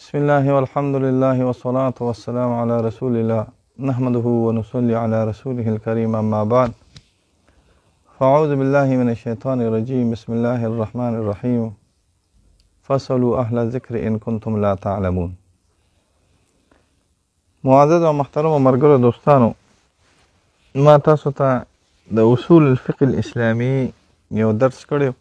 بسم الله والحمد لله والصلاة والسلام على رسول الله نحمده ونصلي على رسوله الكريم أما بعد فأعوذ بالله من الشيطان الرجيم بسم الله الرحمن الرحيم فاسألوا أهل الذكر إن كنتم لا تعلمون. معزز و محترم و مرګرو دوستانو، ما تاسو ته د اصول الفقه الاسلامي یو درس کړی.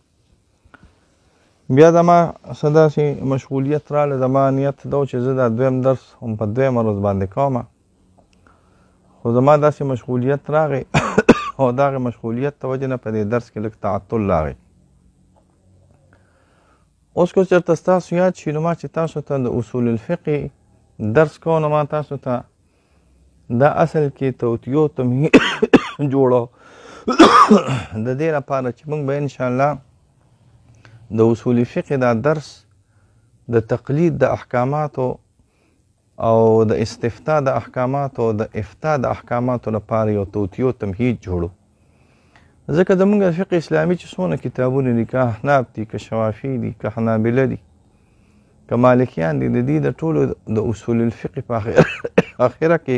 بیا زما څه داسې مشغولیت راغله، زما نیت دا و چې زه دا دویم درس هم په دویمه ورځ باندې کومه، خو زما داسې مشغولیت راغی او د هغې مشغولیت د وجې نه په دې درس کې لږ تعطل راغی. اوس که چېرته ستاسو یاد شي نو ما چې تاسو ته د اصول الفقه درس کوو نو ما تاسو ته دا اصل کې توطیو تمهید جوړو د دې لپاره چې موږ به انشاءالله د اصول فقه دا درس د تقلید د احکاماتو او د استفتاء د احکاماتو او د افتاء د احکاماتو لپاره یو توطیو تمهید جوړو. ځکه زموږ فقه اسلامي چې څونه کتابونه دي، که احناف دي، که شوافي دي، که حنابله دي، که مالکیان دي، د دې د ټولو د اصول الفقه په اخره کې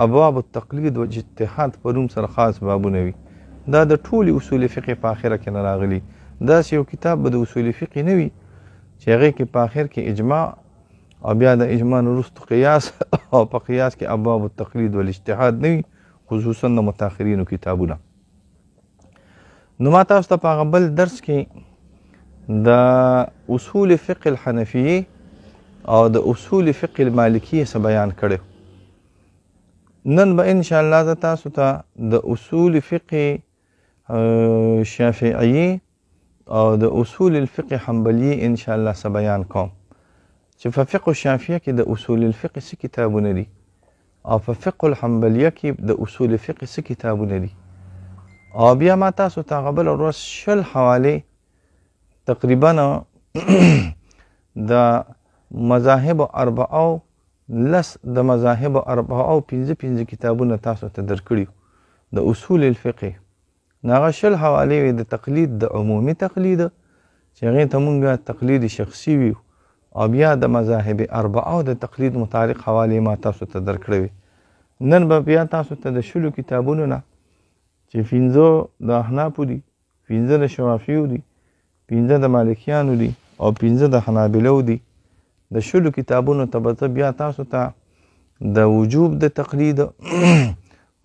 ابواب التقلید و اجتهاد په نوم سره خاص بابونه وي. دا د ټولې اصول فقه په اخره کې نه راغلي. داسې یو کتاب به د اصول فقه نه وي چې هغې کې په اخر کې اجماع او بیا د اجماع نه وروسته قیاس او په قیاس کې ابواب التقلید والاجتهاد نه وي، خصوصا د متاخرینو کتابونه. نو ما تاسو ته په هغه بل درس کې د اصول فقه الحنفیې او د اصول فقه المالکیې څه بیان کړی. نن به انشاءالله زه تاسو ته د اصول فقه شافعیې او د اصول الفقه حنبلیې انشاءالله څه بیان کوم چې په فقه الشافعیه کې د اصول الفقه څه کتابونه دي او په فقه الحنبلیه کې د اصول فقه څه کتابونه دي. او بیا ما تاسو ته هغه بله ورځ 20 حوالې تقریبا د مذاهب اربعو د مذاهب اربعو 15 کتابونه تاسو ته درکړي د اصول الفقه. هغه 20 حوالې وي د تقلید، د عمومي تقلید چې هغې ته مونږ تقلید شخصي وي، او بیا د مذاهب اربعو د تقلید متعلق حوالې ما تاسو ته درکړی وي. نن به بیا تاسو ته د 20 کتابونو نه چې 15 د احنافو دي، 15 د شوافیو دي، 15 د مالکیانو دي او 15 د حنابلو دي، د 20 کتابونو ته به بیا تاسو ته د وجوب د تقلید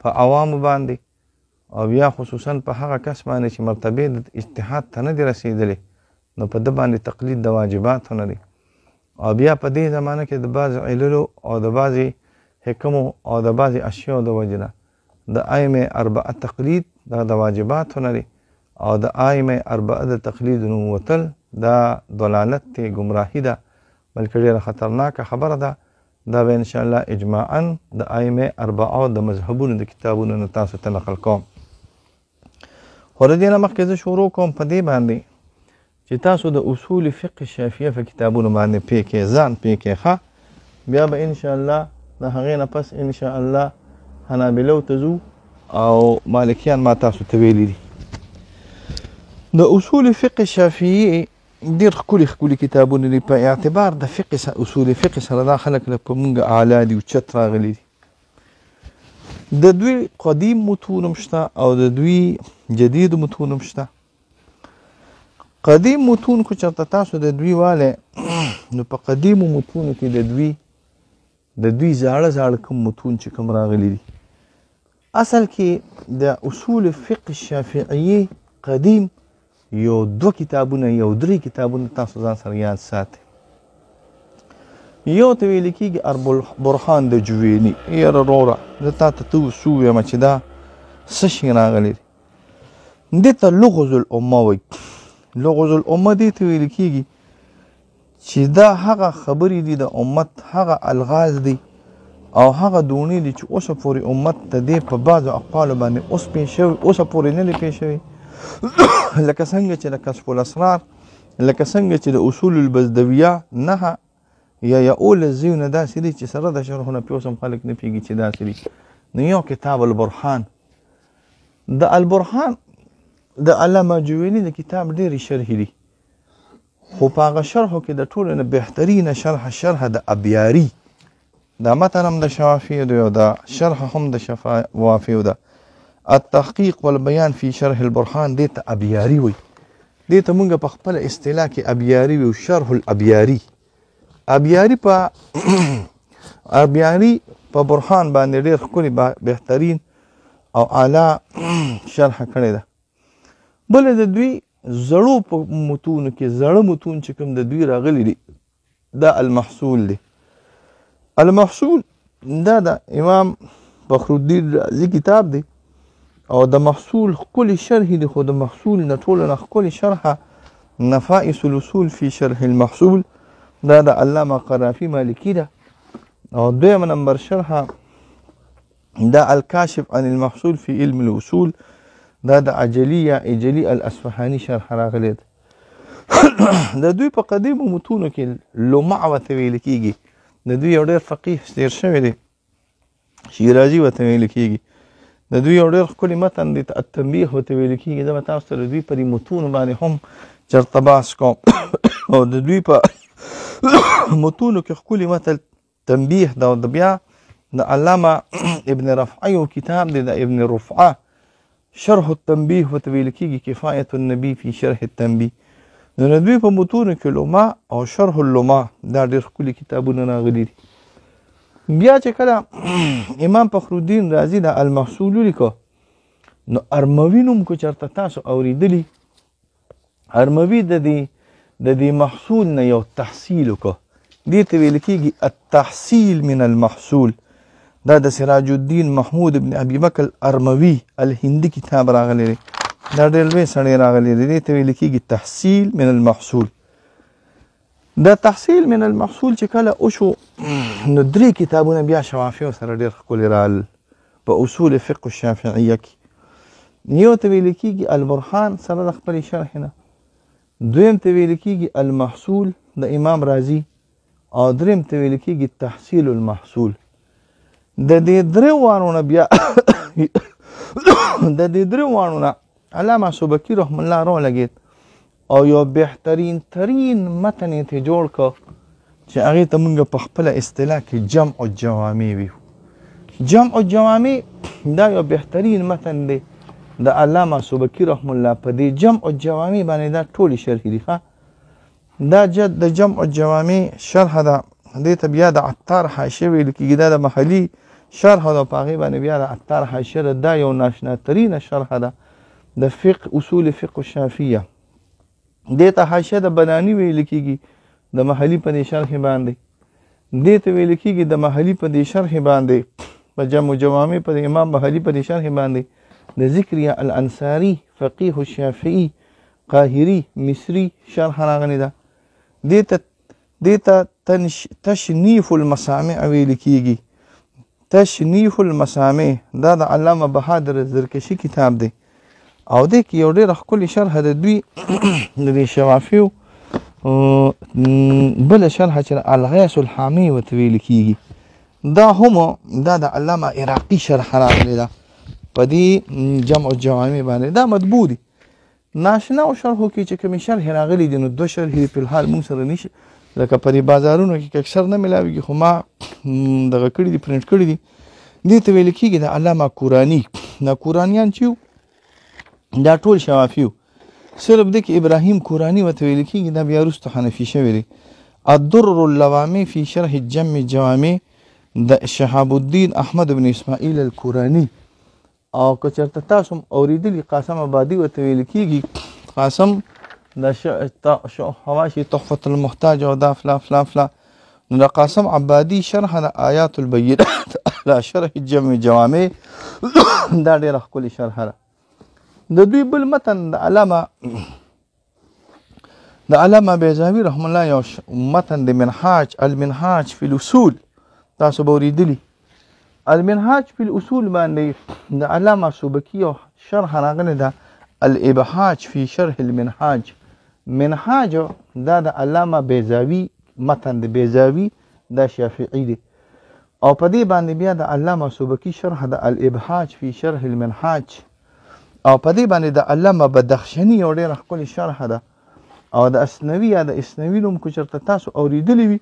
په عوامو باندې او بیا خصوصا په هغه کس باندې چې مرتبه د اجتهاد ته نه دي رسېدلې نو په ده باندې تقلید د واجباتو نه دی. او بیا په دې زمانه کې د بعضې عللو او د بعضې حکمو او د بعضې اشیاو د وجې نه د ائمه اربعه تقلید دا د واجباتو نه دی، او د ائمه اربعه د تقلید نه وتل دا ضلالت دی، ګمراهي ده، بلکې ډېره خطرناکه خبره ده. دا به انشاءالله اجماعا د ائمه اربعه د مذهبونو د کتابونو نه تاسو ته نقل کوم. خو د دې نه مخکې زه شروع کوم په دې باندې چې تاسو د اصول فقه شافعیه په کتابونو باندې پوه کړئ، ځان پوه کړئ ښه. بیا به انشاءالله د هغې نه پس انشاءالله حنابلو ته ځو او مالکیان ما تاسو ته ویلي دي. د اصول فقه شافعیې ډېر ښکلي کتابونه دي. په اعتبار د فقه اصول فقه سره دا خلک په مونږ اعلی دي، اوچت راغلي دي. د دوی قدیم متون هم شته او د دوی جدید متون هم شته. قدیم متون خو چېرته تاسو د دوی والی نو په قدیمو متونو کې د دوی زاړه کوم متون چې کوم راغلي دي. اصل کې د اصول فقه شافعیې قدیم یو 2 کتابونه یو 3 کتابونه تاسو ځان سره یاد ساتئ. یو ته ویل کېږي برهان د جویني. یاره وروره زه تا ته څه ووایم چې دا څه شي راغلی دی. دې ته لغز الامه وایي. لغز الامه دې ته ویل کېږي چې دا هغه خبرې دي د امت، هغه الغاز دي او هغه دونې دي چې اوسه پورې امت ته دې په بعضو اقوالو باندې اوس پېښ شوي، اوسه پورې نه دي پېښ شوي. لکه څنګه چې د کشف الاسرار، لکه څنګه چې د اصول البزدویه 9 یا 11 ځایونه داسې دي چې سره د شرحونه پې اوس هم خلک نه پوهېږي چې داسې دي. نو یو کتاب البرهان، د البرهان د علامه جویني د کتاب ډېرې شرحې دي خو په هغه شرحو کې د ټولو نه بهترینه شرح د ابیاري دا متن هم د شوافیو دی او دا شرح هم د شوافیو ده. التحقیق والبیان فی شرح البرهان دې ته ابیاري وایي. دې ته مونږ په خپله اصطلاح کې ابیاري وي. شرح الابیاري ابیاري په برهان باندې ډېر ښکلي بهترین او اعلی شرح کړې ده. بله د دوی زړو په متونو کې زړه متون چې کوم د دوی راغلي دي دا المحصول دی. المحصول دا د امام فخرالدین رازي کتاب دی او د محصول ښکلي شرح دی. خو د محصول نه ټولو نه ښکلي شرحه نفائس الاصول فی شرح المحصول دا د علامه قرافي مالکي ده. او دویم نمبر شرحه دا الکاشف عن المحصول فی علم الاصول دا د عجلی یا اجلی الاصفهاني شرح راغلی ده. د دوی په قدیمو متونو کې لمع ورته ویل کېږي. د دوی یو ډېر فقیه تېر شوی دی شیرازي ورته ویل کېږي. د دوی یو ډېر ښکلي متن دی التنبیه ورته ویل کېږي. زه به تاسو ته د دوی په دې متونو باندې هم چېرته بحث کوم. او د دوی په متونو کې ښکلي متن تنبیه ده. او د بیا د علامه ابن رفعه یو کتاب دی د ابن رفعه شرح التنبیه ورته ویل کېږي کفایة النبی فی شرح التنبیه. نو د دوی په متونو کې لمع او شرح اللمع دا ډېر ښکلي کتابونه راغلي دي. بیا چې کله امام فخرالدین رازي د المحصول ولیکه نو ارموي نوم کو چېرته تاسو اورېدلي. ارموي د دې محصول نه یو تحصیل وکړه. دې ته ویل کېږي التحصیل من المحصول. دا د سراج الدین محمود ابن ابي بکر ارموي الهندي کتاب راغلی دی. دا ډېر لوی سړی راغلی دی. دې ته ویل کېږي تحصیل من المحصول. دا تحصیل من المحصول چې کله وشو نو درې کتابونه بیا شوافیو سره ډېر ښکلي راغلل په اصول فقه الشافعیه کې. یو ته ویل کېږي البرهان سره د خپلې شرح نه. دویم ته ویل کېږي المحصول د امام رازي او دریم ته ویل کېږي تحصیل المحصول. د دې درې وانو نه بیا د دې درې وانو نه علامه سبکي رحم الله راولګېد او یو بهترین ترین متن یې ترې جوړ کړ چې هغې ته مونږ په خپله اصطلاح کې جمع الجوامع ویو. جمع الجوامع دا یو بهترین متن دی د علامه سبکي رحم الله. په دې جمع الجوامع باندې دا ټولې شرحې دي. دا د جمع الجوامع شرح ده. دې ته بیا د عطار حاشیه ویل کېږي. دا د محلي شرح ده. په هغې باندې بیا د عطار حاشیه ده. دا یو ناشناترینه شرح ده د فقه اصول فقه الشافیه. دې ته حاشیه د بناني ویل کېږي د محلي په دې شرح باندې. دې ته ویل کېږي د محلي په دې شرح باندې په جمع الجوامع په د امام محلي په دې شرح باندې د ذکریه الانصاري فقیه الشافعي قاهري مصري شرح راغلی ده. دې ته تشنیف المسامع ویل کېږي. تشنیف المسامع دا د علامه بهادر زرکشي کتاب دی او دې کې یو ډېره ښکلې شرح د دوی د دې شوافیو بله شرحه چې الغیث الحامي ورته ویل کېږي. دا هم دا د علامه عراقي شرح راغلی ده په دې جمع الجوامع باندې. دا مطبوع دي. ناشناو شرحو کې چې کومې شرحې راغلي دي نو دوه شرحې په الحال مونږ سره نشي لکه په دې بازارونو کې اکثر نه ملاویږي خو ما دغه کړي دي پرنټ کړي دي. دې ته ویل کېږي د علامه کوراني. دا کورانیان چې دا ټول شوافیو صرف دې کې ابراهیم کوراني ورته ویل کېږي. دا بیا وروسته حنفي شوی دی. الدر اللوامع فی شرح جمع الجوامع د شهاب الدین احمد بن اسماعیل الکوراني. او که چېرته تاسو هم اورېدلي قاسم آبادي ورته ویل کېږي. قاسم د حواشي تحفة المحتاج او دا فلا فلا فلا. نو د قاسم آبادي شرح د آیات البینات على شرح جمع الجوامع دا ډېره ښکلې شرحه ده. د دوی بل متن د علامه بیضاوي رحم الله یو متن د منهاج المنهاج فی الاصول تاسو به اورېدلي. المنهاج فی الاصول باندې د علامه سبکي یو شرح راغلی ده الابهاج فی شرح المنهاج. منهاج دا د علامه بیضاوي متن د بیضاوي دا شافعي دی او په دې باندې بیا د علامه سبکي شرح د الابهاج فی شرح المنهاج او په دې باندې د علامه بدخشني یو ډېره ښکلې شرح ده او د اسنوي یا د اسنوي نوم کو چرته تاسو اوریدلی وي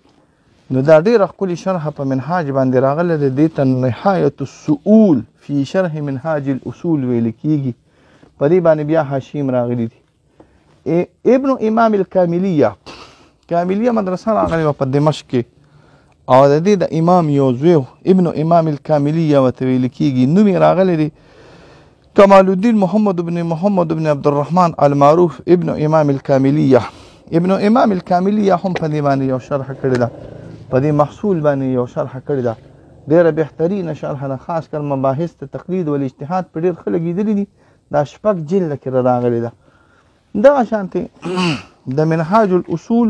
نو دا ډیره ښکلې شرحه په منهاج باندې راغله د دې ته نهایة السؤول فی شرح منهاج الاصول ویل کیږي. په دې باندې بیا حاشیم راغلی دي. ابن امام الکاملیه کاملیه مدرسه راغلی وه په دمشق کې او د دې د امام یو زوی ابن امام الکاملیه ورته ویل کیږي. نوم یې راغلی دی کمال الدین محمد بن عبد الرحمن المعروف ابن امام الکاملیه. ابن امام الکاملیه هم په دې باندې یو شرح کړې ده، په دې محصول باندې یو شرح کړې ده، ډېره بهترینه شرح ده. خاص کر مباحث د تقلید او اجتهاد په ډېر ښه لګېدلي دي. دا 6 جلده کې راغلې ده. دغه شانتې د منهاج الاصول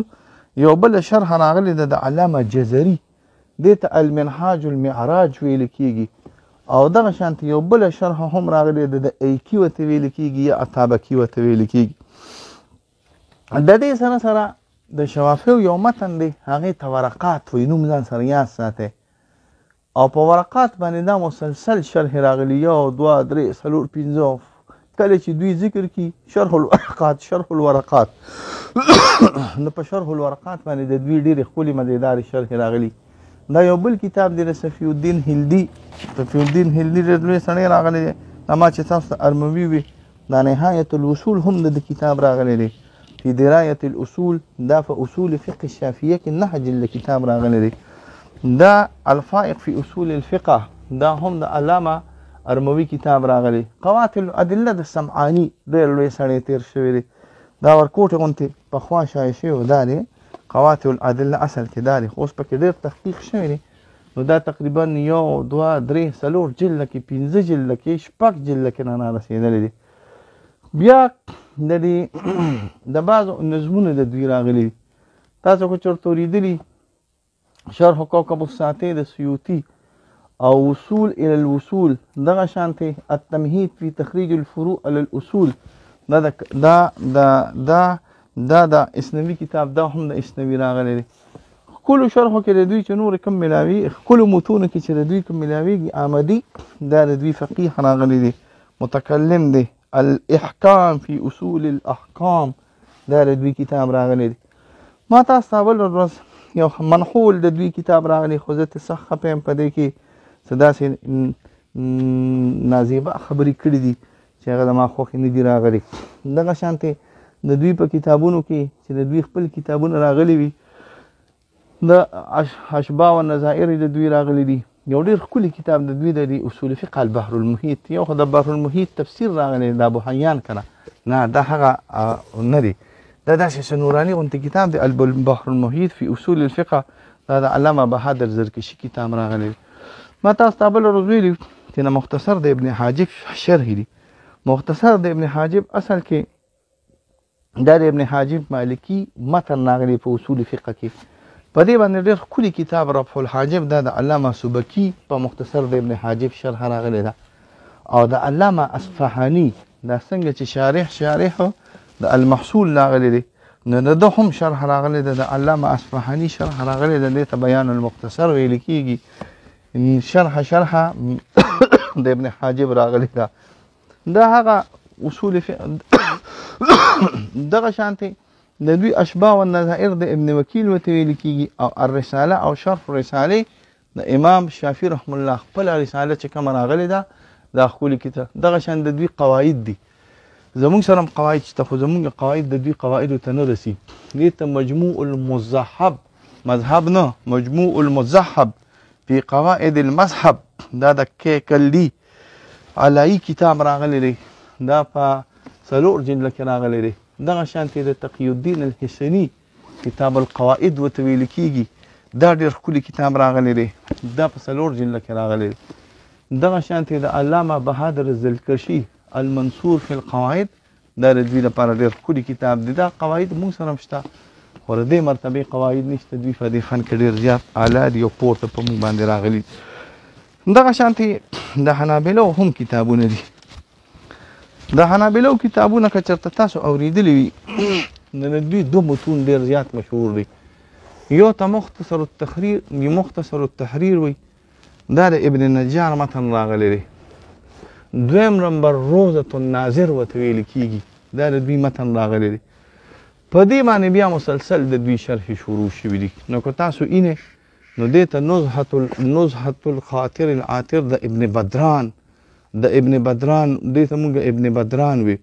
یو بله شرح راغلې ده د علامه جزري، دې ته المنهاج المعراج ویل کېږي. او دغه شانتې یو بله شرح هم راغلې ده د ایکي ورته ویل کېږي یا اتابکي ورته ویل کېږي. د دې سره سره د شوافیو یو متن دی هغې ته ورقات وایي، نوم ځان سره یاد ساتئ. او په ورقات باندې دا مسلسل شرح راغلي، 1 2 3 4 5 کله چې دوی ذکر کی شرح الورقات نو په شرح الورقات باندې د دوی ډېرې ښکلې مزیدارې شرح راغلي. دا یو بل کتاب دی د صفي الدین هلدي ډېر لوی سړی راغلی دی. دا ما چې تاسو ته ارموي وي دا نهایة الوصول هم د کتاب راغلی دی. فی درایة الاصول دا په اصول فقه الشافعیه کې 9 جلد کتاب راغلی دی. دا الفائق فی اصول الفقه دا هم د علامه ارموي کتاب راغلی. قواعد الادله د سمعاني ډېر لوی سړی تیر شوی دی. دا ورکوټې غوندې پخوا شایع شوی دا دی قواعد الادله اصل کې دا دی، خو اوس پکې ډېر تحقیق شوی دی. نو دا تقریبا 1 2 3 4 جلده کې 15 جلده کې 6 جلده کې نه رسېدلی دی. بیا د دې د بعضو نظمونه د دوی راغلي دي. تاسو که چېرته اورېدلي شرح کوكب الساطع د سیوطي او وصول الى الوصول، دغه شانتې التمهید فی تخریج الفروع علی الاصول دا د اسنوي کتاب، دا هم د اسنوي راغلی دی. ښکلو شرحو کې د دوی چې نور کم ملاوي، ښکلو متونو کې چې د دوی کم ملاویږي آمدي دا د دوی فقیه راغلی دی. متکلم دی الاحکام فی اصول الاحکام دا د دوی کتاب راغلی دی. ما تاسو ته بله ورځ یو منحول د دوی کتاب راغلی، خو زه ترې سخت خفه یم په دې کې څه داسې نازیبه خبرې کړي دي چې هغه زما خوښې نه دي راغلي. دغه شانتې د دوی په کتابونو کې چې د دوی خپل کتابونه راغلي وي د اشباع و نظائر د دوی راغلي دي. یو ډېر ښکلی کتاب د دوی د اصول فقه البحر المحیط، یو خو د بحر المحیط تفسیر راغلی د ابو حیان کنه، نه دا هغه نه دی، دا داسې څه نوراني غوندې کتاب دی البحر المحیط فی اصول الفقه، دا د علامه بهادر زرکشي کتاب راغلی دی. ما تاسو ته بله ورځ ویلي چې نه مختصر د ابن حاجب شرح دی. مختصر د ابن حاجب اصل کې دا د ابن حاجب مالکی متن راغلی په اصول فقه کې. په دې باندې ډېر ښکلي کتاب رفع الحاجب دا د علامه سبکي په مختصر د ابن حاجب شرح راغلی ده. او د علامه اصفهاني دا څنګه چې شارح د المحصول راغلی دی، نو د ده هم شرح راغلی ده. د علامه اصفهاني شرح راغلی ده، دې ته بیان المختصر ویل کېږي. شرح د ابن حاجب راغلی ده. دا هغه اصول دغه شانتې د دوی اشباع و نظائر د ابن وکیل ورته ویل کېږي. او الرساله او شرح رسالې د امام شافعي رحم الله خپله رساله چې کومه راغلې ده دا ښکلي کتاب. دغه شان د دوی قواعد دي، زمونږ سره هم قواعد شته خو زمونږ قواعد د دوی قواعدو ته نه رسي. دې ته مجموع المذهب، مذهب نه مجموع المذهب فی قواعد المذهب دا د کیکلي علایي کتاب راغلی دی. دا په 4 جلده کې راغلی دی. دغه شانتې د تقی الدین الحسني کتاب القواعد ورته ویل کېږي، دا ډېر ښکلي کتاب راغلی دی. دا په 4 جلده کې راغلی دی. دغه شانتې د علامه بهادر زرکشي المنصور فی القواعد دا د دوی لپاره ډېر ښکلي کتاب دی. دا قواعد موږ سره هم شته خو د دې مرتبې قواعد نشته. دوی په دې فن کې ډېر زیات اعلی دي او پورته په موږ باندې راغلي. دغه شانتې د حنابلو هم کتابونه دي. د حنابلو کتابونه که چېرته تاسو اورېدلي وي نو د دوی 2 متون ډېر زیات مشهور دي. یو ته مختصر التحریر وي، دا د ابن نجار متن راغلی دی. دویم نمبر روضة الناظر ورته ویل کېږي، دا د دوی متن راغلی دی. په دې باندې بیا مسلسل د دوی شرح شروع شوي دي. نو که تاسو اینې نو دې ته نزهة الخاطر العاطر د ابن بدران دې ته مونږ ابن بدران وي،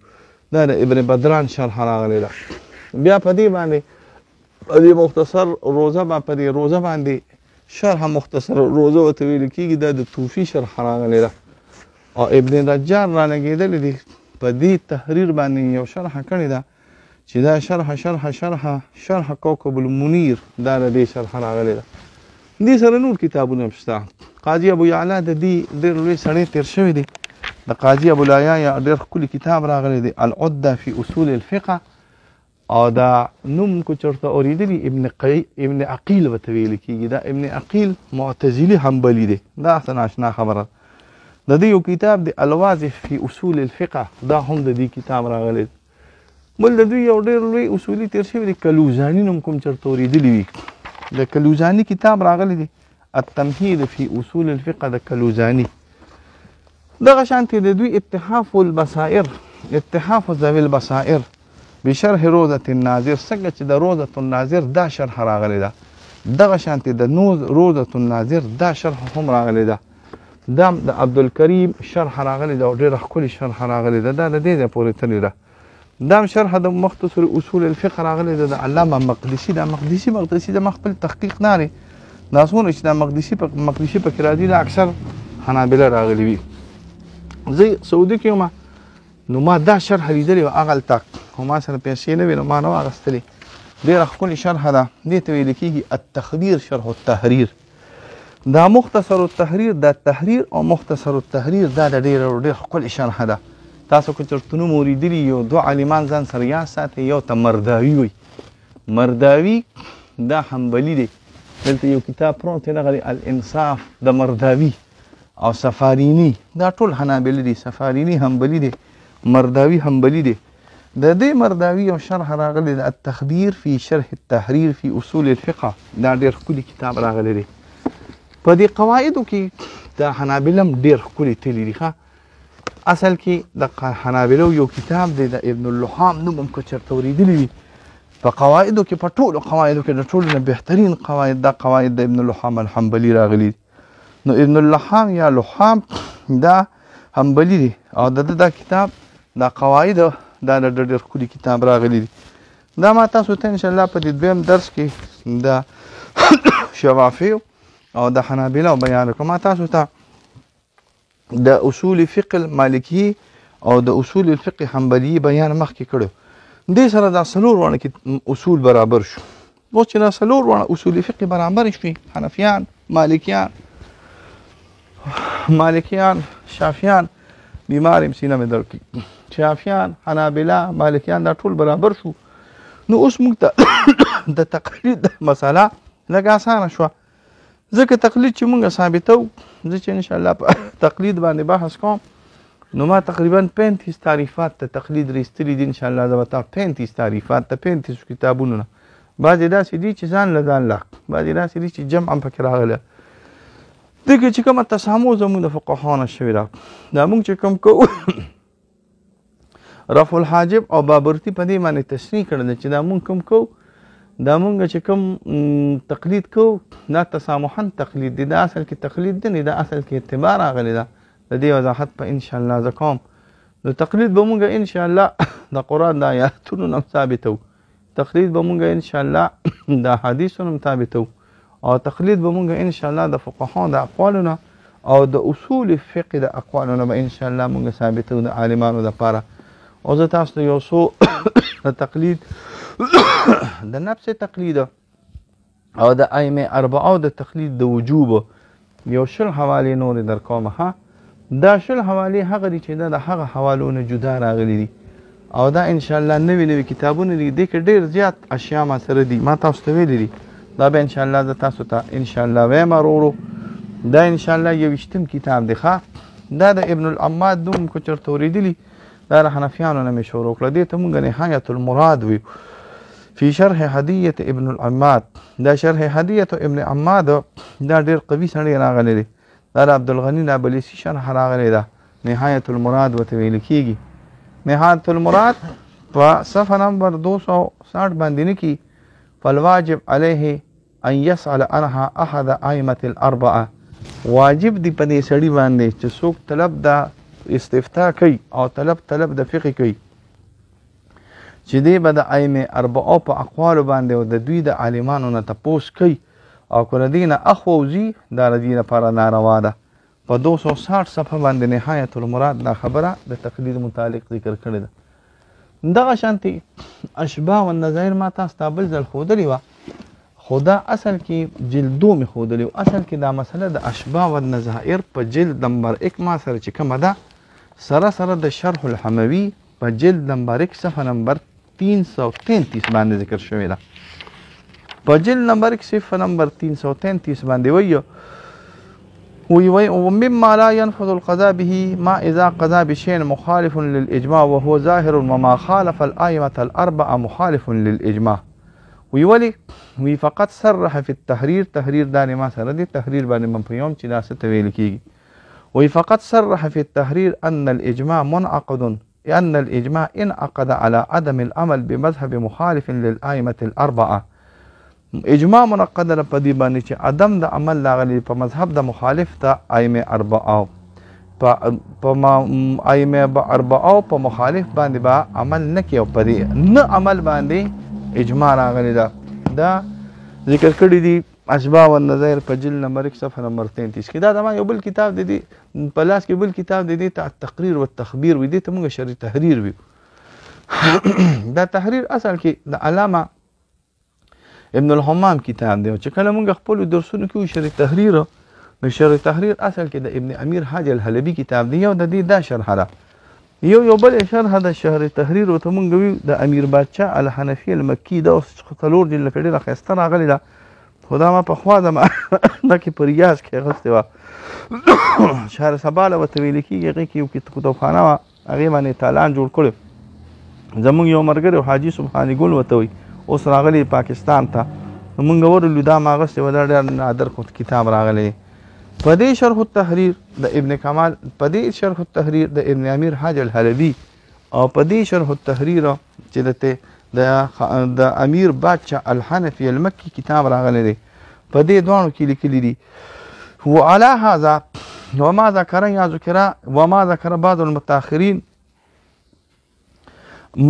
دا د ابن بدران شرح راغلی ده. بیا په دې باندې په دې مختصر روزه باندې شرح مختصر روزه ورته ویل کېږي، دا د طوفي شرح راغلی ده. او ابن نجار رالګېدلی دي په دې تحریر باندې یو شرح کړې ده چې دا شرح کوكب المنیر، دا د دې شرح راغلی ده. دې سره نور کتابونه هم شته. قاضي ابو یعلا د دې ډېر لوی سړی تېر شوی دی. د قاضي ابو یعلا ډېر ښکلی کتاب راغلی دی العده فی اصول الفقه، او دا نوم کو چرته اوریدلی ابن عقیل ورته ویل کېږي. دا ابن عقیل معتزلي حنبلي دی، دا اصلا اشنا خبره. د دې یو کتاب دی الواضح فی اصول الفقه، دا هم د دې کتاب راغلی. بل د دوی یو ډېر لوی اصولي تېر شوی دی کلوزاني نوم کوم چرته اوریدلی وي، د کلوزاني کتاب راغلی دی التمهید فی اصول الفقه د کلوزاني. دغه شانتې د دوی اتحاف ذوي البصائر بشرح روضة الناظر، څنګه چې د روضة الناظر دا شرح راغلی ده، دغه شانتې د روضة الناظر دا شرح هم راغلی ده. دا د عبدالکریم شرح راغلی ده او ډېره ښکلې شرح راغلی ده، دا د دې ځای پورې تللې ده. دا شرح د مختصر اصول الفقه راغلی ده د علامه مقدسي. دا مقدسي د خپل تحقیق نه لري، دا څومره چې دا مقدسي پکې راځي دا اکثر حنابله راغلي وي. زه سعودي کې یم نو ما دا شرح لیدلی وه هغلته، خو ما سره پیسې نه وې نو ما نه وه اخیستلې. ډېره ښکلې شرح ده، دې ته ویل کېږي التخبیر شرح التحریر. دا مختصر التحریر، دا تحریر او مختصر التحریر دا د ډېر ښکلې شرح ده. تاسو که چېرته نوم اورېدلي یو دوه عالمان ځان سره یاد ساتئ، یو ته مرداوي وایي. مرداوي دا حنبلي دی. دلته یو کتاب پروت دی دغه دی الانصاف د مرداوي، او سفاریني دا ټول حنابلي دي. سفاریني حنبلي دی، مرداوي حنبلي دی. د دې مرداوي یو شرح راغلی د التخبیر فی شرح التحریر فی اصول الفقه، دا ډېر ښکلي کتاب راغلی دی. په دې قواعدو کې د حنابله هم ډېر ښکلي تللي دي. ښه اصل کې د حنابلو یو کتاب دی د ابن اللحام نوم هم که چېرته اورېدلي وي. په قواعدو کې په ټولو قواعدو کې د ټولو نه بهترین قواعد دا قواعد د ابن اللحام الحنبلي راغلي دي. نو ابن اللحام یا لحام دا حنبلي دی او د دا کتاب دا قواعد دا د ډېر ښکلي کتاب راغلی دی. دا ما تاسو ته انشاءالله په دې دویم درس کې د شوافیو او د حنابلو بیان کوم. ما تاسو ته د اصول فقه المالکي او د اصول الفقه حنبلي بیان مخکې کړو. دې سره دا څلور واړه کې اصول برابر شو. اوس چې دا څلور واړه اصول فقه برابر شوي، حنفیان، مالکیان، شافیان، بیمار یم سینه مې درد کوي، شافیان، حنابله، مالکیان دا ټول برابر شو. نو اوس موږ ته د تقلید مسله لږ اسانه شوه، ځکه تقلید چې موږ ثابتو، زه چې انشاءالله په تقلید باندې بحث کوم نو ما تقریبا 35 تعریفات ته تقلید رایستلي دي. انشاءالله زه به تا 35 تعریفات ته 35 کتابونو نه، بعضې داسې دي چې ځان له ځان لا، بعضې داسې دي چې جمع هم پکې راغلی. دغه چې کومه تسامح زموږ د فقهاو نه شوې ده، دا موږ چې کوم کوو رفع الحاجب او بابرتي په دې باندې تصریح کړی ده چې دا موږ کوم کوو، دا مونږ چې کوم تقلید کوو دا تسامحا تقلید دی. دا اصل کې تقلید دی نه، دا اصل کې اتباع راغلی ده. د دې وضاحت په انشاءالله زه کوم. نو تقلید به مونږ انشاءالله د قرآن د آیاتونو نه ثابتو، تقلید به مونږ انشاءالله د حدیثو نه ثابتو، او تقلید به مونږ انشاءالله د فقهاو د اقوالو نه او د اصول فقه د اقوالو نه به انشاءالله مونږ ثابتو د عالمانو دپاره. او زه تاسو ته یو څو د تقلید د نفس تقلید او د ائمه اربعه د تقلید د وجوب یو شل حوالې نورې در کوم. ها دا شل حوالې هغه دي چې دا د هغه حوالو نه جدا راغلي دي، او دا انشاءالله نوي کتابونه دي. دې کې ډېر زیات اشیا ما سره دي، ما تاسو ته ویلي دي. دا به انشاءالله زه تاسو ته انشاءالله وایم ورو. دا انشاءالله 21 کتاب دی. ښه دا د ابن العماد نوم کو چېرته اورېدلي، دا د حنفیانو نه مې شروع کړه. دې ته مونږ نهایت المراد ویو فی شرح هدیة ابن العماد. دا شرح هدیة ابن عماد دا ډېر قوي سړی راغلی دی. دا د عبدالغني نابلسي شرح راغلی ده، نهایت المراد ورته ویل کېږي. نهایت المراد په صفحه نمبر 260 باندې نه کی فالواجب علیه ان يسأل عنها احد ائمه الاربعه واجب دی په دې سړي باندې چې څوک طلب د استفتاء کوي او طلب د فقه کوي چې دی به د ائمه اربعه په اقوال باندې او د دوی د عالمانو نه تپوس کوي او کله دینه اخوزی دا ردی لپاره ناروا ده. په 260 صفحه باندې نهایت المراد دا خبره د تقلید متعلق ذکر کړې ده. دغه شانتي اشباح والنظائر ما تاسو ته بل ځل ښودلې وه، خدا اصل کې جلدو مې ښودلې و. اصل کې دا مسله د اشباح والنظائر په جلد نمبر 1 ما سره چې کومه ده سره د شرح الحموي په جلد نمبر 1 صفحه نمبر 333 باندې ذکر شوی ده. په جلد نمبر 1 صفحه نمبر 333 باندې وی ومما لا ينفذ القضاء به ما اذا قضى بشيء مخالف للاجماع وهو ظاهر وما خالف الائمه الاربعه مخالف للاجماع. وی فقط صرح في التحرير تحرير دانه ما سره دي تحرير باندې مفهوم چې دا څه تویل کیږي. وی فقط صرح في التحرير ان الاجماع منعقد ان الاجماع انعقد على عدم العمل بمذهب مخالف للائمه الاربعه. اجماع منعقد په دې باندې چې عدم د عمل لاغلی په مذهب د مخالف د ائمه اربعه په ائمه اربعه په مخالف باندې با عمل نه کوي، په دې نه عمل باندې اجماع راغلی دا ذکر کړی دی اشباح والنظائر په جلد نمبر 1 صفحه نمبر 33 کې. دا زما یو بل کتاب دی په لاس کې بل کتاب دی ته التقریر والتخبیر وی دی ته موږ شری تحریر وی. دا تحریر اصل کې د علامه ابن الحمام کتاب دی چې کله موږ خپل درسونو کې شری تحریر نو شری تحریر اصل کې د ابن امیر حاج الحلبی کتاب دی یو د دې دا شرح ده یو بل شرح د شهر تحریر او ته مونږ وی د امیر بادشاه الحنفی المکی دا څلور جلد کې ډیره ښایسته راغلی ده. خدا ما په خوا ده دا کې په ریاض کې اخیستې وه شهر سباله ورته ویل کېږي هغې کې یو کتابخانه وه هغې باندې تالان جوړ کړی. زمونږ یو ملګری حاجي سبحاني ګل ورته وایي اوس راغلی پاکستان ته نو مونږ ورلو دا ما اخیستې وه دا ډېر نادر کتاب راغلی. په دې شرح التحریر د ابن کمال په دې شرح التحریر د ابن امیر حاج الحلبی او په دې شرح التحریر چې د امیر بادشاه الحنفی المکی کتاب راغلی دی په دې دوانو کې لیکلي دي. وعلى هذا وما ذكر بعض المتاخرين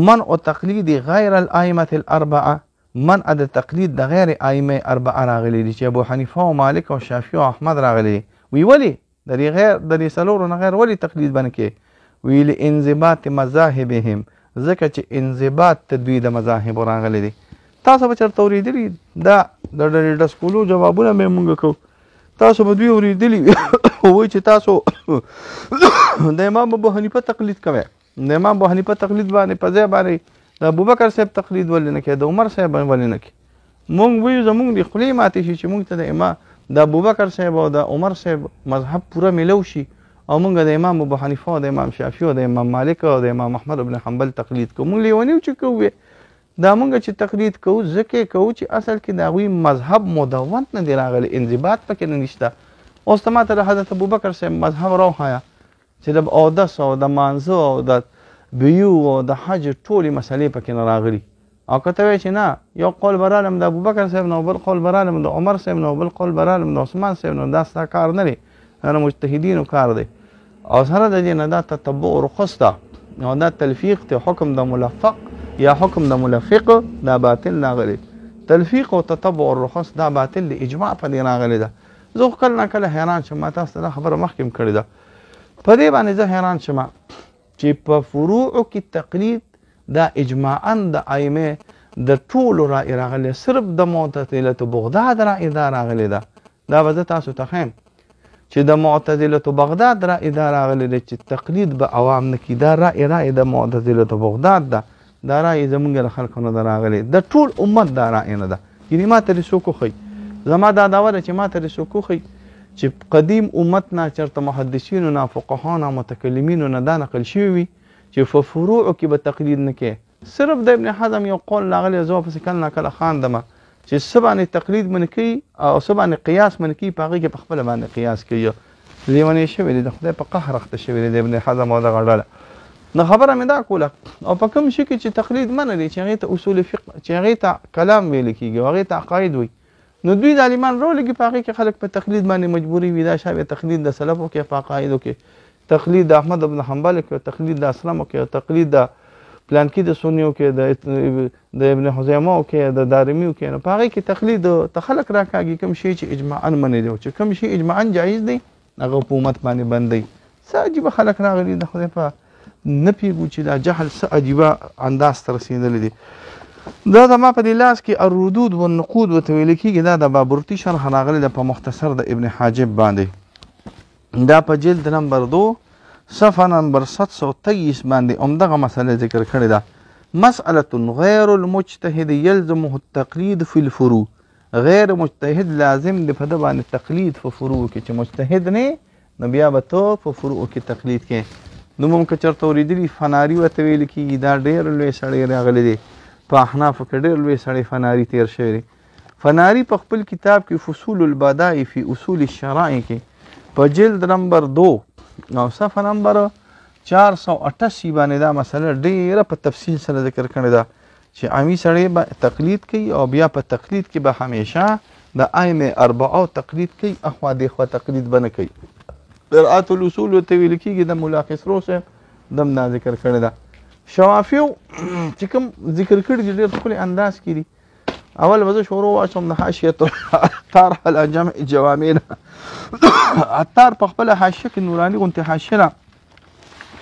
منع تقلید غیر الائمه الاربعه منع د تقلید د غیر ائمه اربعه راغلي دي چې ابو حنیفه او مالک او شافعي او احمد راغلي. وی ولی د دې غیر د دې څلورو نه غیر ولی تقلید باندې کې ویل انضباط مذاهبهم ځکه چې انضباط تدوی د مذاهب راغلي دي. تاسو به چرته اوریدلی دا د ډېر سکولو جوابونه مې مونږ کو تاسو به دوی اوریدلی وای چې تاسو د امام ابو حنیفه تقلید کوئ د امام ابو حنیفه تقلید باندې په ځای باندې د ابوبکر صاحب تقلید ولې نه کوي د عمر صاحب ولې نه کوي. مونږ وایو زمونږ د خولې ماتې شي چې مونږ ته د امام د ابوبکر صاحب او د عمر صاحب مذهب پوره میلو شي او مونږ د امام ابو حنیفه او د امام شافعي او د امام مالک او د امام احمد بن حنبل تقلید کوو. مونږ لیونیو چې کوو دا مونږ چې تقلید کوو ځکه کوو چې اصل کې د هغوی مذهب مدون نه دی راغلی انضباط پکې نه نشته. اوس ته ماته د حضرت ابوبکر صاحب مذهب راوښایه چې د اودس او د مانځه او د بیو او د حج ټولې مسلې پکې نه راغلي او که ته وایې چې نه یو قول به رالم د ابوبکر صاحب نه بل قول به رالم د عمر صاحب نه بل قول به رالم د عثمان صاحب نه دا ستا کار نه دی دا مجتهدینو کار دی او سره د دې نه دا تتبع رخص ده او دا تلفیق دی حکم د ملفق یا حکم د ملفق دا باطل راغلی. تلفیق او تتبع الرخص دا باطل دی اجماع په دې راغلی ده. زه خو کله نه کله حیران شم ما تاسو ته دا خبره مخکې هم کړې ده په دې باندې زه حیران شم چې په فروعو کې تقلید دا اجماعاً د ائمه د ټولو رائے راغلی صرف د معتزله بغداد رائے دا راغلی ده. دا به زه تاسو ته ښیم چې د معتزله بغداد رائے دا راغلی دی چې تقلید به عوام نه کړي دا رائے د معتزله بغداد ده دا رائے زمونږ له خلکو نه ده راغلی د ټول امت دا رائے نه ده. یعنې ما ته دې څوک وښیي زما دا دعوه ده چې ما ته دې څوک وښیي چې قدیم امت نه چېرته محدثینو نه فقهاو نه متکلمینو نه دا نقل شوي وي چې په فروعو کې به تقلید نه کوي. صرف د ابن حزم یو قول راغلی زه پسې کله نه کله خاندمه چې څه باندې تقلید من کوي او څه باندې قیاس من کوي په هغې کې په خپله باندې قیاس کوي. لیونی شوی دی د خدای په قهر اخته شوی دی د ابن حزم او دغه ډله نو خبره مې دا کوله او په کوم شي کې چې تقلید منع دی چې هغې ته اصول فقه چې هغې ته کلام ویل کېږي او هغې ته عقاید وي نو دوی د عالمان راولګي په هغې کې خلک په تقلید باندې مجبوري وي دا شابه تقلید د سلفو کې په عقایدو کې تقلید د احمد بن حنبل کې او تقلید د اسلمو کې او تقلید د پلانکي د سنیو کې د ابن حزیمه کې د دارمیو کې نو په هغې کې تقلید ته خلک راکاږي کوم شی چې اجماعا منې دی چې کوم شی اجماعا جایز دی هغه حکومت باندې بند دی څه عجیبه خلک راغلي د خدای په نه پیږو چې دا جهل څه عجیبه انداز ته رسېدلی دی دا زما په دې لاس کې الردود والنقود ورته ویل کېږي دا د بابرتي شرح راغلی ده په مختصر د ابن حاجب باندې دا په جلد نمبر 2 صفحه نمبر 723 باندې همدغه مسله ذکر کړې ده مسألة غیر المجتهد يلزمه التقلید فی الفروع غیر مجتهد لازم دی په ده باندې تقلید په فروع کې چې مجتهد نه نو بیا به ته په فروع کې تقلید کې نو موږ که چېرته اورېدلي فناري ورته ویل کېږي دا ډېر لوی سړی راغلی دی په احنافو کې ډېر لوی سړی فناري تیر شوی دی فناري په خپل کتاب کې فصول البدائع فی اصول الشرائع کې په جلد نمبر 2 او صفحه نمبر 488 باندې دا مسله ډېره په تفصیل سره ذکر کړې ده چې عامي سړی به تقلید کوي او بیا په تقلید کې به همیشه د ائمه اربعو تقلید کوي اخوا دېخوا تقلید به نه کوي قرأت الاصول ورته ویل کېږي د ملا خسرو صاحب دم دا ذکر کړی ده شوافیو چې کوم ذکر کړي دي ډېر ښکلی انداز کې دي اول به زه شروع واچوم د حاشیة عطار على جمع جوامع عطار په خپله حاشیه کې نوراني غوندې حاشیه ده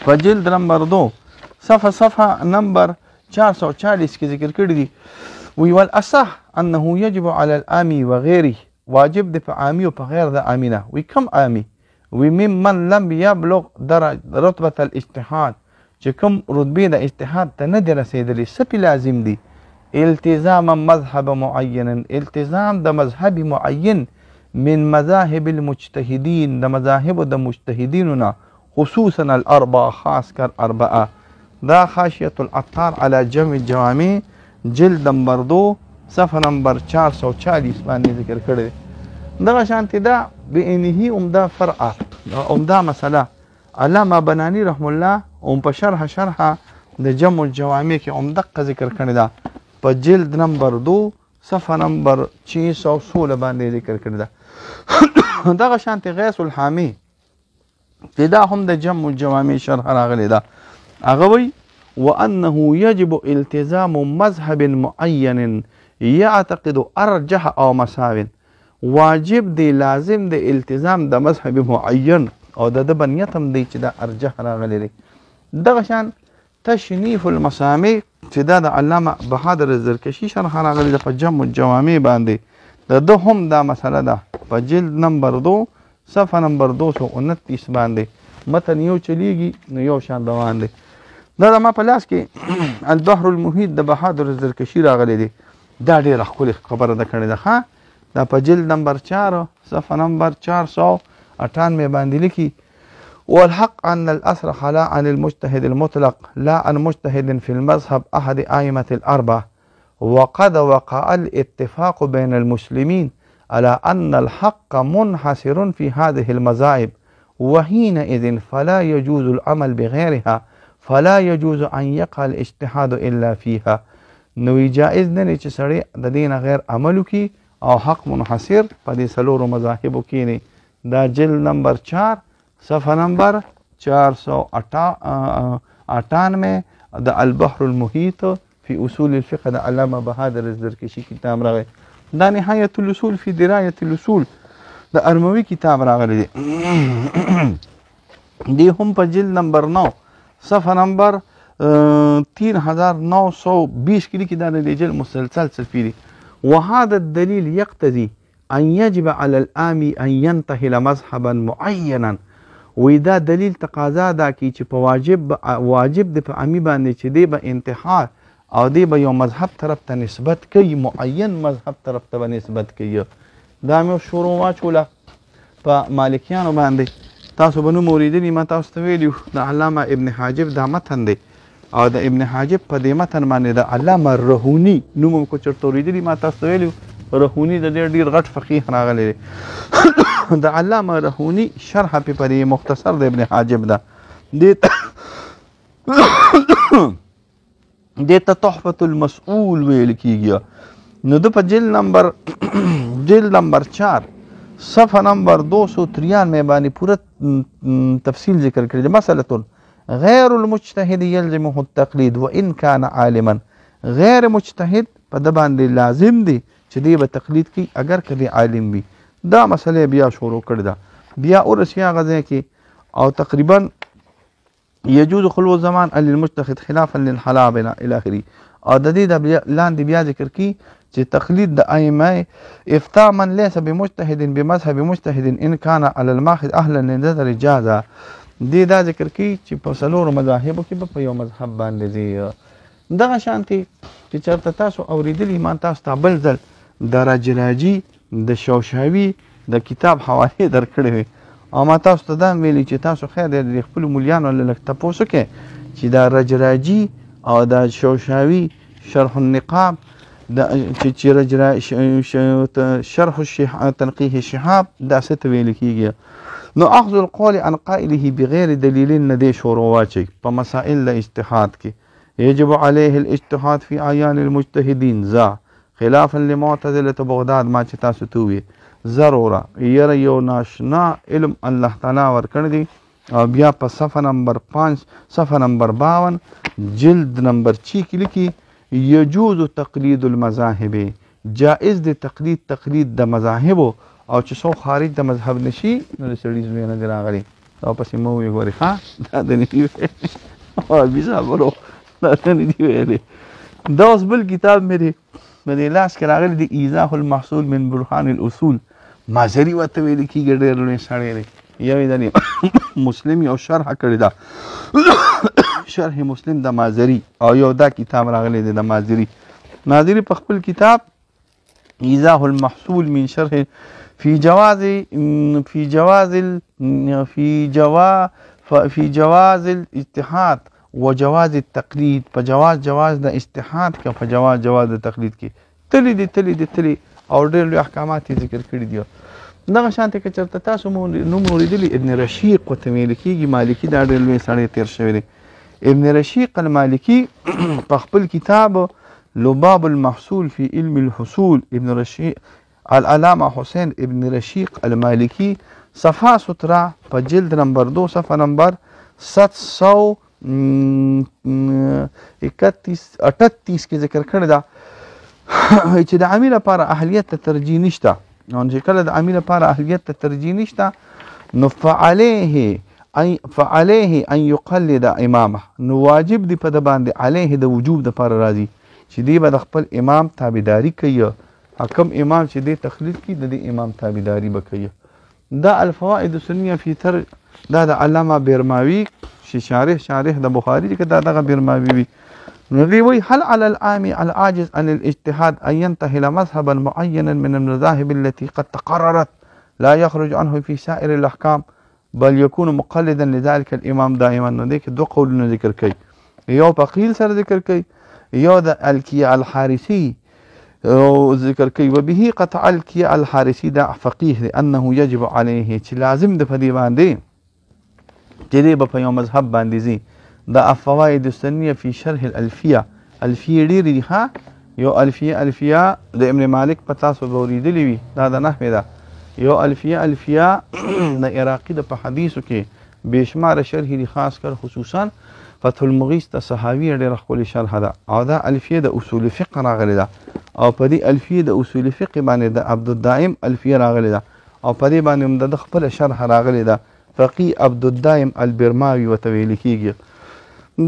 په جلد نمبر 2 صفحه نمبر 440 کې ذکر کړي دي وی والاصح انه يجب على العامي وغيره واجب دی په عامي او په غیر د عامي نه وی کم عامي وی ممن لم يبلغ رتبة الاجتهاد چې کوم رتبې د اجتهاد ته نه دی رسېدلی څه پې لازم دي التزام مذهب معین التزام د مذهب معین من مذاهب المجتهدین د مذاهب د مجتهدینو نه خصوصا الاربعه خاص کر اربعه دا خاشیة العطار على جمع الجوامع جلد نمبر 2 صفحه نمبر 440 باندې ذکر کړی دغه شانتې دا بعینه عمده فرع عمده مسله علامه بنانی رحم الله هم په شرح د جمع الجوامع کې عمدقه ذکر کړی ده په جلد نمبر 2 صفحه نمبر 616 باندې ذکر کړی ده دغه شانتې غیث الحامی چې دا هم د جمع الجوامع شرح راغلی ده هغه وی وانه يجب التزام مذهب معين يعتقد ارجح او مساو واجب دی لازم دی التزام د مذهب معین او د بنیت هم دی چې دا ارجح راغلی دی دغه شان تشنیف المسامع چې دا د علامه بهادر زرکشي شرح راغلی ده په جمع الجوامع باندې د ده هم دا مسله ده په جلد نمبر 2 صفحه نمبر 229 باندې متن یو چلیږي نو یو شان روان دی دا زما په لاس کې البحر المحیط د بهادر زرکشي راغلی دی دا ډېره ښکلې خبره ده کړې ده ښه دا په جلد نمبر 4 صفحه نمبر 498 باندې لیکي والحق أن الأثر خلا عن المجتهد المطلق لا عن مجتهد في المذهب أحد أئمة الأربعة وقد وقع الاتفاق بين المسلمين على أن الحق منحصر في هذه المذاهب وحينئذ فلا يجوز العمل بغيرها فلا يجوز أن يقع الاجتهاد إلا فيها نو جائز نه چې سړی د دین غیر عملو کی او حق منحصر په دې څلورو مذاهبو کې نه دا جلد نمبر 4 صفحه نمبر 498 د البحر المحیط فی اصول الفقه د علامه بهادر زرکشي کتاب راغلی دا نهایت الاصول فی درایت الاصول د ارموي کتاب راغلی دی دی هم په جلد نمبر 9 صفحه نمبر 3920 کې لیکي دا د جلد مسلسل سلفي وهذا الدليل يقتضي أن يجب على العامي أن ينتهي مذهبا معينا ودا دلیل تقاضا دا کی چې په واجب د په عامي باندې چې دی به انتحار او دی به یو مذهب طرف ته نسبت کوي معین مذهب طرف ته به نسبت کوي دا مې شروع واچوله په مالکیانو باندې تاسو به نوم اورېدلي ما تاسو ته ویلي د علامه ابن حاجب دا متن دی او د ابن حاجب په دې متن باندې د علامه رهوني نوم هم کو چېرته اورېدلي ما تاسو ته ویلي رهوني د ډېر غټ فقیه راغلی دی د علامه رهوني شرح په دې مختصر د ابن حاجب ده دې دیتا تحفة المسئول ویل کیږي. نو د په جلد نمبر 4 صفحه نمبر 293 باندې پوره تفصیل ذکر کړی دی. مسألة غیر المجتهد یلزمه التقلید وان کان عالما. غیر مجتهد په د باندې لازم دی چې دی به تقلید کوي اگر که دی عالم وي. دا مسله بیا شروع کړې ده. بیا ورسې هغه ځای کې او تقریبا يجوز خلو الزمان للمجتهد خلافا للحلابنة الى اخره. او د دې د لاندې بیا ذکر کی چې تقلید د ائمه افتاء من ليس بمجتهد بمذهب مجتهد ان كان على الماخذ اهلا للنظر جازا. دې دا ذکر کی چې په څلورو مذاهبو کې په یو مذهب باندې دی. دغه شانتي چې چېرته تاسو اوریدلی ایمان تاسو ته بل ځل د رجراجي د شوشاوي د کتاب حواله درکړې وي او ما تاسو ته دا ویلي چې تاسو خیر د خپل مولیانو له لږ تپوس وکړئ چې دا رجراجي او دا شوشاوي شرح النقاب شرح تنقیح الشهاب دا څه ته ویل کیږي. نو اخذ القول عن قائله بغیر دلیل نه دی شروع واچي په مسائل د اجتهاد کې. يجب عليه الاجتهاد في اعيان المجتهدين ذا خلافا لمعتزله بغداد ما چې تاسو ته وي ضروره ير یو ناشنا علم الله تعالی ورکړ دی. او بیا په صفحه نمبر 5 صفحه نمبر 52 جلد نمبر 6 کې لیکي يجوز تقليد المذاهب. جائز دی تقلید د مذاهبو او چې څو خارج د مذهب نشي نو سړي زوی نه راغلي او پسې مو وی ګوري ها دا د نیو او بيزا برو دا نه دی ویلي. دا اوس بل کتاب مې لاس کې راغلی دی ایضاح المحصول من برهان الاصول. مازری ورته ویل کېږي ډېر لوی سړی دی. یو د مسلم یو شرح کړی ده شرح مسلم د مازری او یو دا کتاب راغلی دی د مازری په خپل کتاب ایضاح المحصول من شرح في جواز الاجتهاد وجواز التقلید. په جواز د اجتهاد کې په جواز د تقلید کې تلی او ډېر لوی احکامات یې ذکر کړي دي. دغه شانته که چېرته تاسو نوم اورېدلي ابن رشیق ورته ویل کېږي مالکي دا ډېر لوی سړی تېر شوی دی. ابن رشیق المالکي په خپل کتاب لباب المحصول في علم الحصول ابن رشیق العلامه حسین ابن رشیق المالکی صفحه 17 په جلد نمبر 2 صفحه نمبر 738 کې ذکر کړی ده چې د عامل لپاره اهلیت ته ترجیح نشته. نو چې کله د عامل لپاره اهلیت ته ترجیح نشته نو فعليه ان يقلد امامه. نو واجب دی په د باندې علیه د وجوب د لپاره راځي چې دی به د خپل امام تابعداري کوي. حکم امام چې دی تقلید کی د دې امام تابعداري به کوي. دا الفوائد السنیه فی تر دا د علامه بیرماوی چې شارح د بخاری کې دا دغه بیرماوی وي. نو دی وی هل على العام العاجز عن الاجتهاد ان ينتهي الى مذهبا معينا من المذاهب التي قد تقررت لا يخرج عنه في سائر الاحكام بل يكون مقلدا لذلك الامام دائما. نو دی کې دوه قولونه ذکر کوي. یو فقیل سره ذکر کوي یو د الکیه الحارثی ذکر کوي. وبه قطع الکیه الحارثی دا فقیه دی انه يجب عليه چې لازم د فدی باندې چې دی په یو مذهب باندې زی. دا فوائد السنیه فی شرح الالفیه. الفیه ډېرې دي ها. یو الفیه د ابن مالک په تاسو به اورېدلې وي دا د نحوې ده. یو الفیه د عراقي د په حدیثو کې بېشماره شرح دي خاص کر خصوصا فتح المغیث ته صحاویه ډېره ښکلې شرحه ده او دا الفیه د اصول فقه راغلې ده او په دې الفیه د اصول فقه باندې د عبدالدائم الفیه راغلې ده او په دې باندې هم د خپل شرح راغلې ده. فقيه عبدالدائم البرماوي ورته ویل کېږي.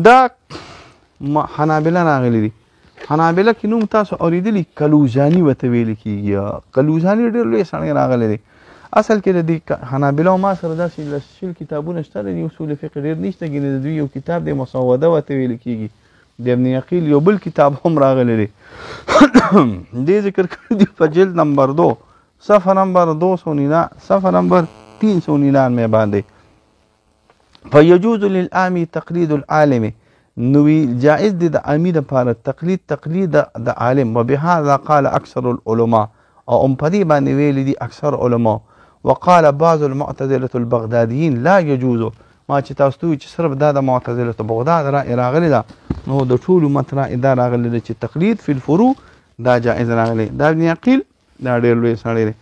دا حنابله راغلي دي. حنابله کې نوم تاسو اورېدلي کلوزاني ورته ویل کېږي. کلوزاني ډېر لوی سړی راغلی دی. اصل کې د دې حنابله ما سره داسې شل کتابونه شته دي اصول فقه ډېر نشته ګینې د دوی یو کتاب دی مسوده ورته ویل کېږي. د ابن عقیل یو بل کتاب هم راغلی دی. دې ذکر کړی دی په جلد نمبر 2 صفحه نمبر 299 صفحه نمبر 399 باندې. فيجوز للعامي تقليد العالم. نوی جائز دی د عامی لپاره تقلید د عالم. وبهذا قال اکثر العلماء او په دې باندې ویلي دي اکثر علما. وقال بعض المعتزله البغداديين لا يجوز ما چې تاسو ته چې صرف دا د معتزله ته بغداد راغلی ده نو د ټول امت دا راغلی ده چې تقلید فی الفروع دا جائز راغلی. دا ابن عقیل دا ډېر لوی سړی دی.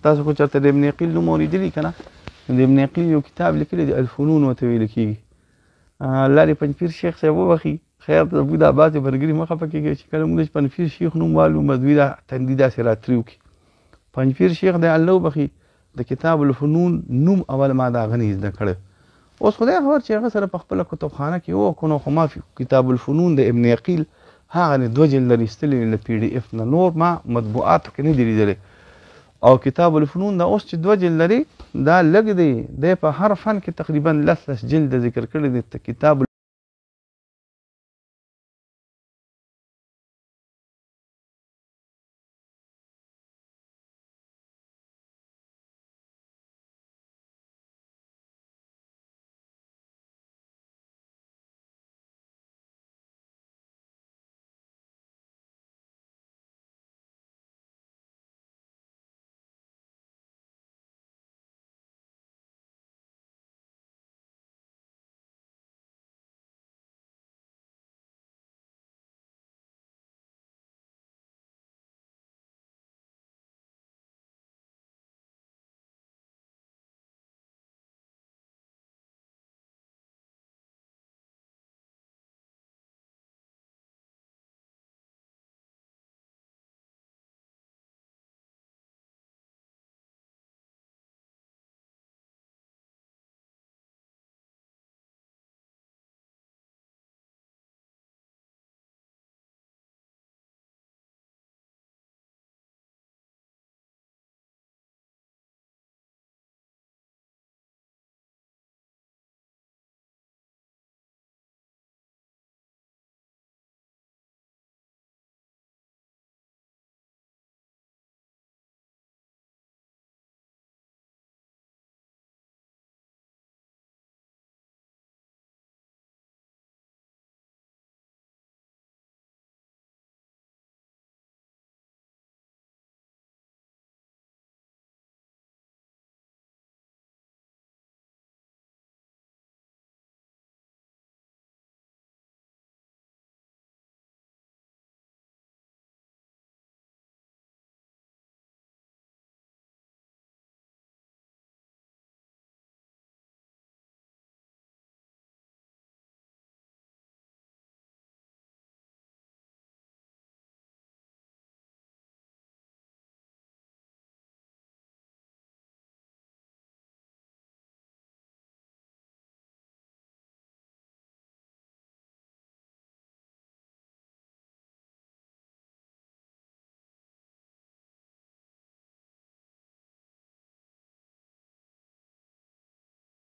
تاسو خو چېرته د ابن عقیل نوم اورېدلي که نه؟ د ابن عقیل یو کتاب لیکلی دی الفنون ورته ویل کېږي. الله دې پنجپیر شیخ صاحب وبخي. خیر زموږ دا بعضې ملګري مه خفه کېږئ چې کله موږ د پنجپیر شیخ نوم والو دوی دا تندي داسې راتري وکړي. پنجپیر شیخ دی الله وبخي د کتاب الفنون نوم اول ما د هغه نه زده کړی. اوس خدای خبر چې هغه سره په خپله کتابخانه کې وکړو خو ما کتاب الفنون د ابن عقیل هغه نه 2 جلده ایستلي له PDF نه، نور ما مطبوعاتو کې نه دي لیدلی. او کتاب الفنون دا اوس چې 2 جلد لري دا لږ دی په هر فن کې تقریبا 10 جلده ذکر کړی دی. کتاب